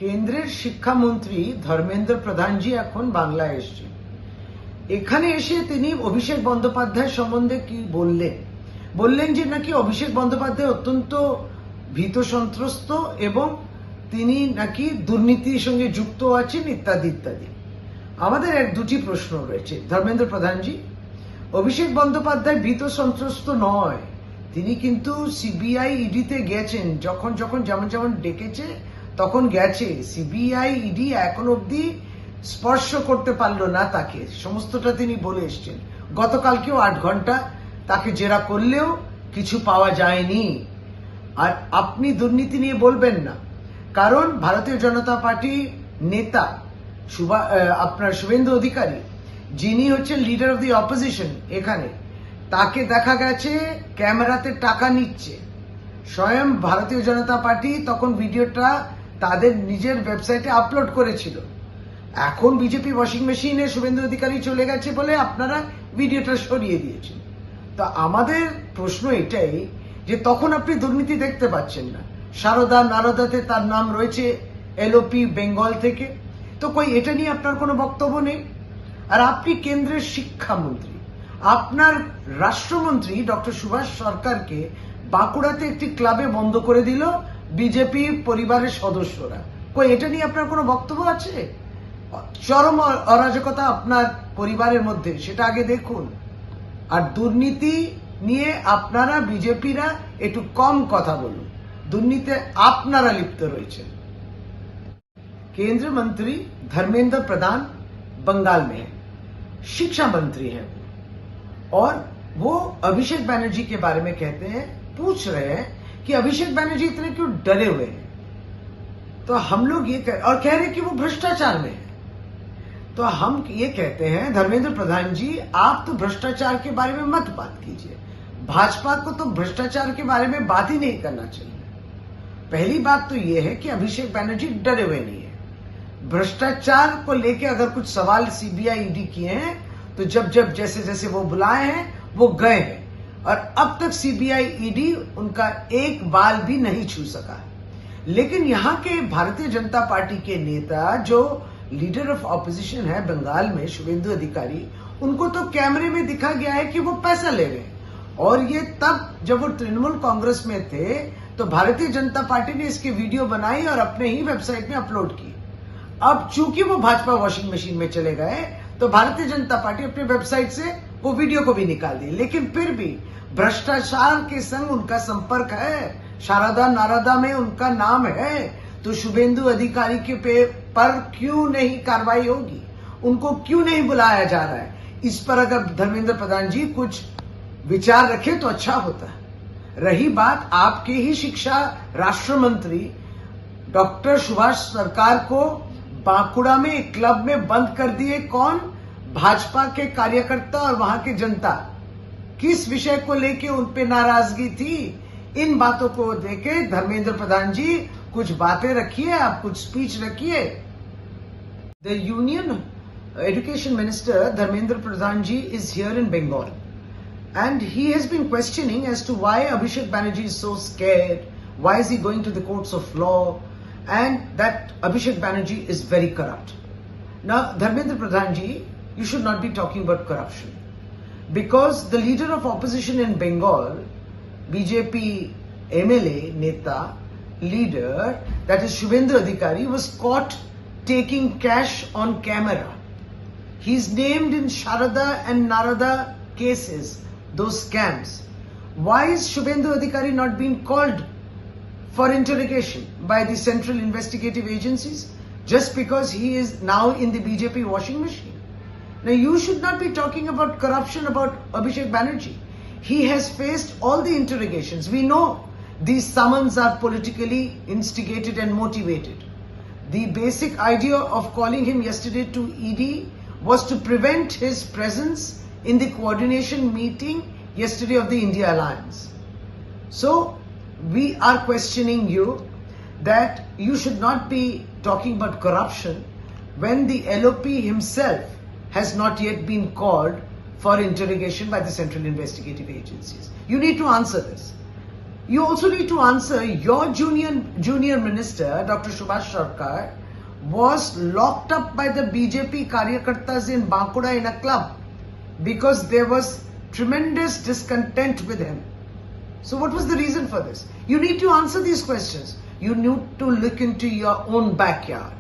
কেন্দ্রের শিক্ষামন্ত্রী ধর্মেন্দ্র প্রধানজি এখন বাংলায় এসেছেন। এখানে এসে তিনি অভিষেক বন্দ্যোপাধ্যায় সম্বন্ধে কি বললেন যে নাকি অভিষেক বন্দ্যোপাধ্যায় অত্যন্ত ভীত সন্ত্রস্ত এবং তিনি নাকি দুর্নীতির সঙ্গে যুক্ত আছেন ইত্যাদি ইত্যাদি। আমাদের এক দুটি প্রশ্ন রয়েছে। ধর্মেন্দ্র প্রধানজি, অভিষেক বন্দ্যোপাধ্যায় ভীত সন্ত্রস্ত নয়, তিনি কিন্তু সিবিআই ইডিতে গেছেন, যেমন ডেকেছে তখন গেছে। সিবিআই ইডি এখন অব্দি স্পর্শ করতে পারলো না তাকে, সমস্তটা তিনি বলে এসছেন। গতকালকেও 8 ঘন্টা তাকে জেরা করলেও কিছু পাওয়া যায়নি। আর আপনি দুর্নীতি নিয়ে বলবেন না, কারণ ভারতীয় জনতা পার্টি নেতা আপনার শুভেন্দু অধিকারী, যিনি হচ্ছেন লিডার অফ দি অপোজিশন, এখানে তাকে দেখা গেছে ক্যামেরাতে টাকা নিচ্ছে। স্বয়ং ভারতীয় জনতা পার্টি তখন ভিডিওটা তাদের নিজের ওয়েবসাইটে আপলোড করেছিল। এখন বিজেপি ওয়াশিং মেশিনে শুভেন্দু অধিকারী চলে গেছে বলে আপনারা ভিডিওটা সরিয়ে দিয়েছেন। তো আমাদের প্রশ্ন এটাই যে তখন আপনি দুর্নীতি দেখতে পাচ্ছেন না। সারদা নারদাতে তার নাম রয়েছে এলওপি বেঙ্গল থেকে, তো এটা নিয়ে আপনার কোনো বক্তব্য নেই। আর আপনি কেন্দ্রের শিক্ষামন্ত্রী, আপনার রাষ্ট্রমন্ত্রী ডক্টর সুভাষ সরকারকে বাঁকুড়াতে একটি ক্লাবে বন্ধ করে দিল বিজেপি পরিবারের সদস্যরা। এটা নিয়ে আপনার কোনো বক্তব্য আছে? চরম অরাজকতা আপনার পরিবারের মধ্যে, সেটা আগে দেখুন। আর দুর্নীতি নিয়ে আপনারা বিজেপিরা একটু কম কথা বলুন, দুর্নীতিতে আপনারা লিপ্ত রয়েছেন। केंद्रीय मंत्री धर्मेंद्र प्रधान बंगाल में है, शिक्षा मंत्री हैं और वो अभिषेक बैनर्जी के बारे में कहते हैं, पूछ रहे हैं कि अभिषेक बैनर्जी इतने क्यों डरे हुए हैं। तो हम लोग ये और कह रहे हैं कि वो भ्रष्टाचार में है। तो हम ये कहते हैं धर्मेंद्र प्रधान जी, आप तो भ्रष्टाचार के बारे में मत बात कीजिए, भाजपा को तो भ्रष्टाचार के बारे में बात ही नहीं करना चाहिए। पहली बात तो ये है कि अभिषेक बैनर्जी डरे हुए नहीं है। भ्रष्टाचार को लेके अगर कुछ सवाल सीबीआई ईडी किए हैं तो जब जैसे वो बुलाए हैं वो गए हैं, और अब तक सीबीआई ईडी उनका एक बाल भी नहीं छू सका। लेकिन यहाँ के भारतीय जनता पार्टी के नेता जो लीडर ऑफ ऑपोजिशन है बंगाल में, शुभेंदु अधिकारी, उनको तो कैमरे में दिखा गया है कि वो पैसा ले रहे हैं। और ये तब जब वो तृणमूल कांग्रेस में थे तो भारतीय जनता पार्टी ने इसकी वीडियो बनाई और अपने ही वेबसाइट में अपलोड की। अब चूंकि वो भाजपा वॉशिंग मशीन में चले गए तो भारतीय जनता पार्टी अपनी वेबसाइट से वो वीडियो को भी निकाल दी। लेकिन फिर भी भ्रष्टाचार के संग उनका संपर्क है, शारदा नारदा में उनका नाम है, तो शुभेंदु अधिकारी के पर क्यों नहीं कार्रवाई होगी, उनको क्यों नहीं बुलाया जा रहा है? इस पर अगर धर्मेंद्र प्रधान जी कुछ विचार रखे तो अच्छा होता है। रही बात आपके ही शिक्षा राष्ट्र मंत्री डॉक्टर सुभाष सरकार को बांकुड़ा में एक क्लब में बंद कर दिए, कौन? भाजपा के कार्यकर्ता और वहां के जनता। किस विषय को लेके उन पे नाराजगी थी? इन बातों को देके धर्मेंद्र प्रधान जी कुछ बातें रखिए, आप कुछ स्पीच रखिए। The union education minister Dharmendra Pradhan ji is here in Bengal and he has been questioning as to why Abhishek Banerjee is so scared, why is he going to the courts of law, and that Abhishek Banerjee is very corrupt. Now, Dharmendra Pradhan ji, you should not be talking about corruption, because the leader of opposition in Bengal, BJP MLA Neta leader, that is Shubhendu Adhikari, was caught taking cash on camera. He's named in Sharada and Narada cases, those scams. Why is Shubhendu Adhikari not being called for interrogation by the central investigative agencies just because he is now in the BJP washing machine? Now you should not be talking about corruption about Abhishek Banerjee. He has faced all the interrogations. We know these summons are politically instigated and motivated. The basic idea of calling him yesterday to ED was to prevent his presence in the coordination meeting yesterday of the India Alliance. So we are questioning you that you should not be talking about corruption when the LOP himself has not yet been called for interrogation by the central investigative agencies. You need to answer this. You also need to answer your junior minister, Dr. Subhash Sarkar, was locked up by the BJP Karyakartas in Bankura in a club because there was tremendous discontent with him. So what was the reason for this? You need to answer these questions. You need to look into your own backyard.